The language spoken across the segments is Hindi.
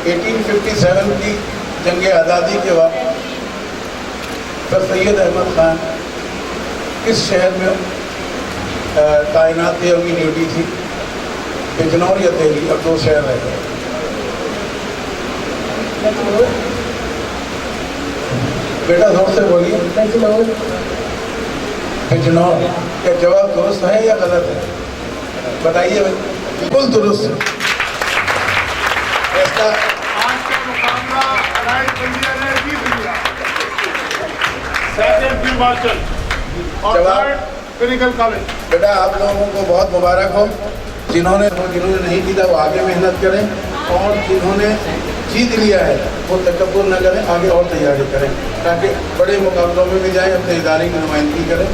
1857 की जंग आज़ादी के वक्त सर सैयद अहमद ख़ान किस शहर में तैनात थे, उनकी ड्यूटी थी बिजनौर या दिल्ली, अब 2 शहर रह गए। बेटा जोर से बोलिए। बिजनौर। क्या जवाब दुरुस्त है या गलत है? बताइए भाई। बिल्कुल दुरुस्त। ऐसा मेडिकल कॉलेज। बेटा आप लोगों को बहुत मुबारक हो। जिन्होंने नहीं जीता वो आगे मेहनत करें, और जिन्होंने जीत लिया है वो तकब्बुर न करें, आगे और तैयारी करें ताकि बड़े मुकाबलों में भी जाएं, अपने इदारे की नुमाइंदगी करें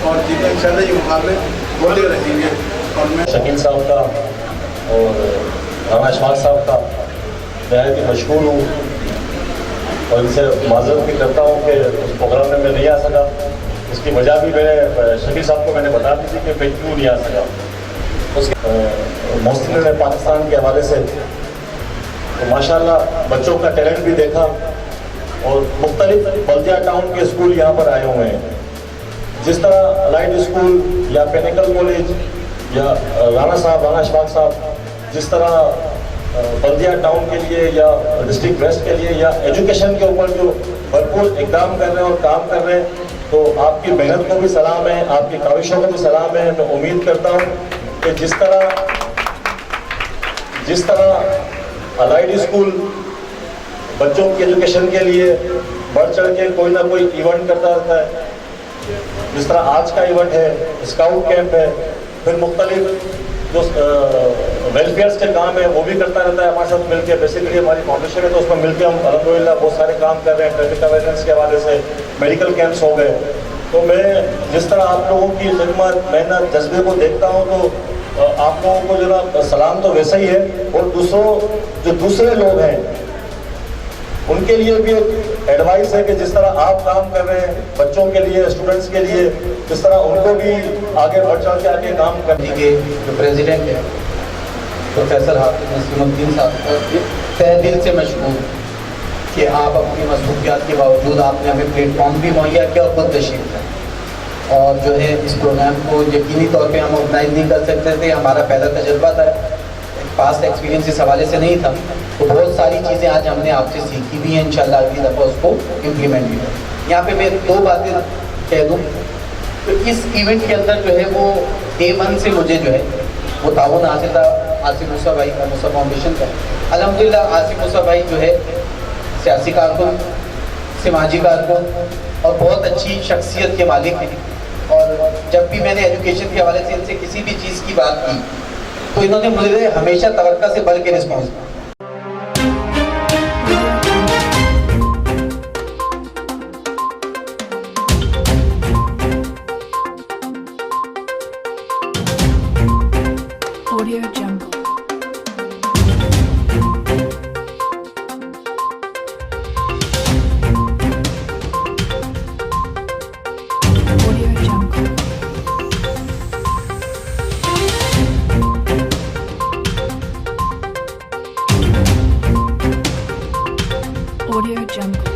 और जीतें। इंशाल्लाह ये मुकाबले होते रहेंगे। और मैं शकील साहब का और राना इशफाक साहब का बेहद ही मशहूर हूँ और इनसे माजरत भी करता हूँ कि उस प्रोग्राम में मैं नहीं आ सका। इसकी वजह भी मैंने शकील साहब को मैंने बता दी थी कि मैं क्यों नहीं आ सका। उसके मोहसिन ने पाकिस्तान के हवाले से तो माशाल्लाह बच्चों का टैलेंट भी देखा और मुख्तलिफ बल्दिया टाउन के स्कूल यहाँ पर आए हुए हैं। जिस तरह अलाइड स्कूल या पेनिकल कॉलेज या राना इशफाक साहब जिस तरह बल्दिया टाउन के लिए या डिस्ट्रिक्ट वेस्ट के लिए या एजुकेशन के ऊपर जो भरपूर इकदाम कर रहे हैं और काम कर रहे हैं, तो आपकी मेहनत को भी सलाम है, आपकी काविशों को भी सलाम है। मैं उम्मीद करता हूँ कि जिस तरह अलाइड स्कूल बच्चों की एजुकेशन के लिए बढ़ चढ़ के कोई ना कोई इवेंट करता रहता है, जिस तरह आज का इवेंट है, स्काउट कैंप है, फिर मुख्तलिफ जो वेलफेयर्स के काम है वो भी करता रहता है हमारे साथ मिलकर। बेसिकली हमारी फाउंडेशन है तो उसमें मिलकर हम अल्हम्दुलिल्लाह बहुत सारे काम कर रहे हैं। ट्रैफिक अवेयरनेस के हवाले से मेडिकल कैंप्स हो गए। तो मैं जिस तरह आप लोगों की खिदमत, मेहनत, जज्बे को देखता हूँ तो आप लोगों को जरा सलाम तो वैसा ही है, और दूसरे लोग हैं उनके लिए भी एक एडवाइस है कि जिस तरह आप काम कर रहे हैं बच्चों के लिए, स्टूडेंट्स के लिए, जिस तरह उनको भी आगे बढ़ चढ़ के आगे काम करने के जो प्रेसिडेंट है प्रोफेसर हाफिज नसीमुद्दीन साहब तहे दिल से मशहूर कि आप अपनी मसरूफियात के बावजूद आपने हमें प्लेटफॉर्म भी मुहैया किया और खुद तशरीफ है। और जो है इस प्रोग्राम को यकीनी तौर पे हम ऑर्गेनाइज नहीं कर सकते थे, हमारा पहला तजर्बा था, पास्ट एक्सपीरियंस इस हवाले से नहीं था। तो बहुत सारी चीज़ें आज हमने आपसे सीखी भी हैं, इंशाल्लाह अगली दफ़ा उसको इम्प्लीमेंट भी करें। यहाँ पे मैं 2 बातें कह दूँ। तो इस इवेंट के अंदर जो है वो डे 1 से मुझे जो है वो ताउन हासिल था आसिफ मूसा भाई का, मूसा फाउंडेशन का। अल्हम्दुलिल्लाह आसिफ मूसा भाई जो है सियासी कारकुन, समाजी कारकुन और बहुत अच्छी शख्सियत के मालिक हैं। और जब भी मैंने एजुकेशन के हवाले से इनसे किसी भी चीज़ की बात की तो इन्होंने मुझे हमेशा तवक्का से बढ़ के रिस्पॉन्स दिया। Audio Jungle. Audio Jungle. Audio Jungle.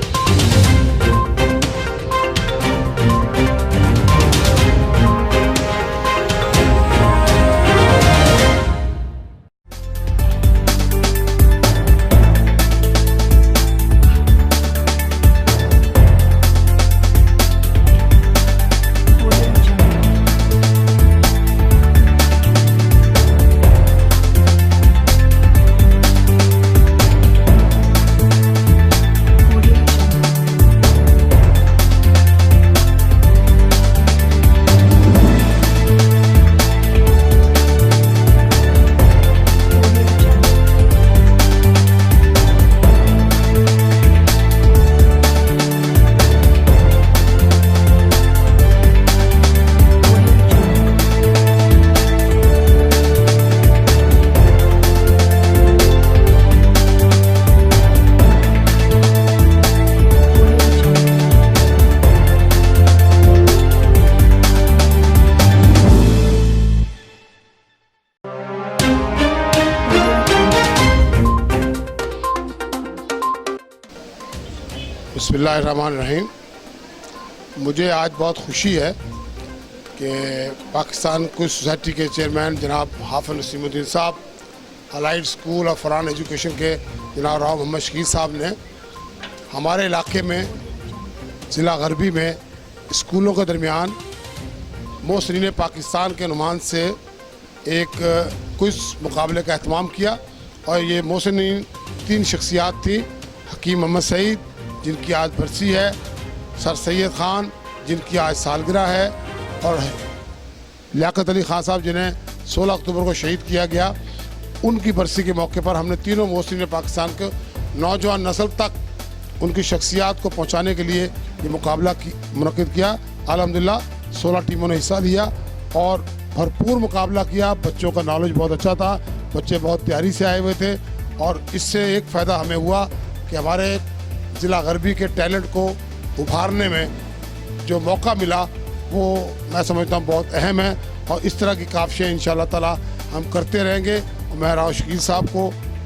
बिस्मिल्लाहिर्रहमानिर्रहीम। मुझे आज बहुत खुशी है कि पाकिस्तान कुछ सोसाइटी के चेयरमैन जनाब हाफिज नसीमुद्दीन साहब, allied school of Farhan education के जनाब राव मोहम्मद शकील साहब ने हमारे इलाके में ज़िला गरबी में स्कूलों के दरमियान मोहसिनीन पाकिस्तान के नुमान से एक कुछ मुकाबले का अहतमाम किया। और ये मोहसिनीन 3 शख्सियात थी। हकीम मोहम्मद सईद, जिनकी आज बरसी है, सर सैयद ख़ान, जिनकी आज सालगिरह है, और लियाकत अली ख़ान साहब, जिन्हें 16 अक्टूबर को शहीद किया गया। उनकी बरसी के मौके पर हमने तीनों मोहसिनीन पाकिस्तान के नौजवान नस्ल तक उनकी शख्सियात को पहुँचाने के लिए ये मुकाबला मुनक़िद किया। अल्हम्दुलिल्लाह 16 टीमों ने हिस्सा लिया और भरपूर मुकाबला किया। बच्चों का नॉलेज बहुत अच्छा था, बच्चे बहुत तैयारी से आए हुए थे। और इससे एक फ़ायदा हमें हुआ कि हमारे ज़िला गरबी के टैलेंट को उभारने में जो मौका मिला वो मैं समझता हूँ बहुत अहम है। और इस तरह की काविशें इंशाअल्लाह ताला हम करते रहेंगे। और मैं राव शकील साहब को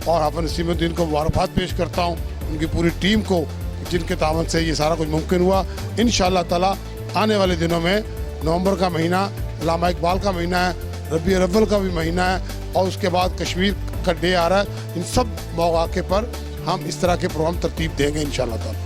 और हाफिज नसीमुद्दीन को मुबारकबाद पेश करता हूँ, उनकी पूरी टीम को, जिनके तावन से ये सारा कुछ मुमकिन हुआ। इंशाअल्लाह ताला आने वाले दिनों में नवंबर का महीना अल्लामा इकबाल का महीना है, रबीउल अव्वल का भी महीना है, और उसके बाद कश्मीर का डे आ रहा है। इन सब मौके पर हम इस तरह के प्रोग्राम तरतीब देंगे इंशाअल्लाह ताला।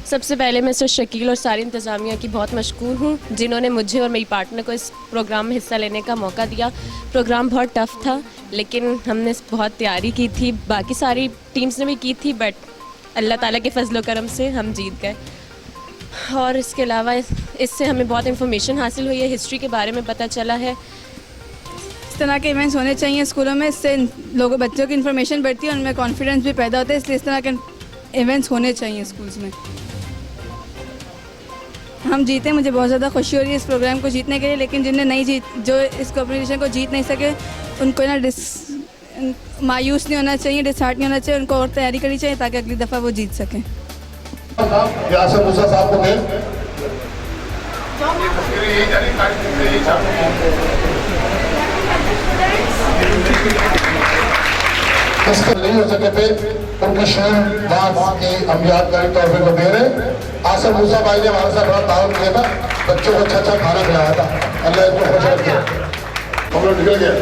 सबसे पहले मैं सर शकील और सारी इंतज़ामिया की बहुत मशकूर हूँ, जिन्होंने मुझे और मेरी पार्टनर को इस प्रोग्राम में हिस्सा लेने का मौका दिया। प्रोग्राम बहुत टफ़ था, लेकिन हमने बहुत तैयारी की थी, बाकी सारी टीम्स ने भी की थी, बट अल्लाह ताला के फजल करम से हम जीत गए। और इसके अलावा इससे हमें बहुत इंफॉर्मेशन हासिल हुई है, हिस्ट्री के बारे में पता चला है। इस तरह के इवेंट्स होने चाहिए स्कूलों में, इससे लोगों बच्चों की इन्फॉर्मेशन बढ़ती है, उनमें कॉन्फिडेंस भी पैदा होता है। इसलिए इस तरह के इवेंट्स होने चाहिए स्कूल्स में। हम जीते, मुझे बहुत ज़्यादा खुशी हो रही है इस प्रोग्राम को जीतने के लिए। लेकिन जो इस कॉम्पिटिशन को जीत नहीं सके, उनको मायूस नहीं होना चाहिए, डिसहार्ट नहीं होना चाहिए, उनको और तैयारी करनी चाहिए ताकि अगली दफ़ा वो जीत सकें। यासिर मूसा साहब को दें। इसके नहीं हो सके थे, उनकी शेर बात की हम यादगारी तौर पर को दे रहे। आसिफ मूसा भाई ने हमारे साथ बड़ा ताउन किया था, बच्चों को अच्छा अच्छा खाना खिलाया था। अल्लाह इनको खुश रखे। हम लोग निकल गए।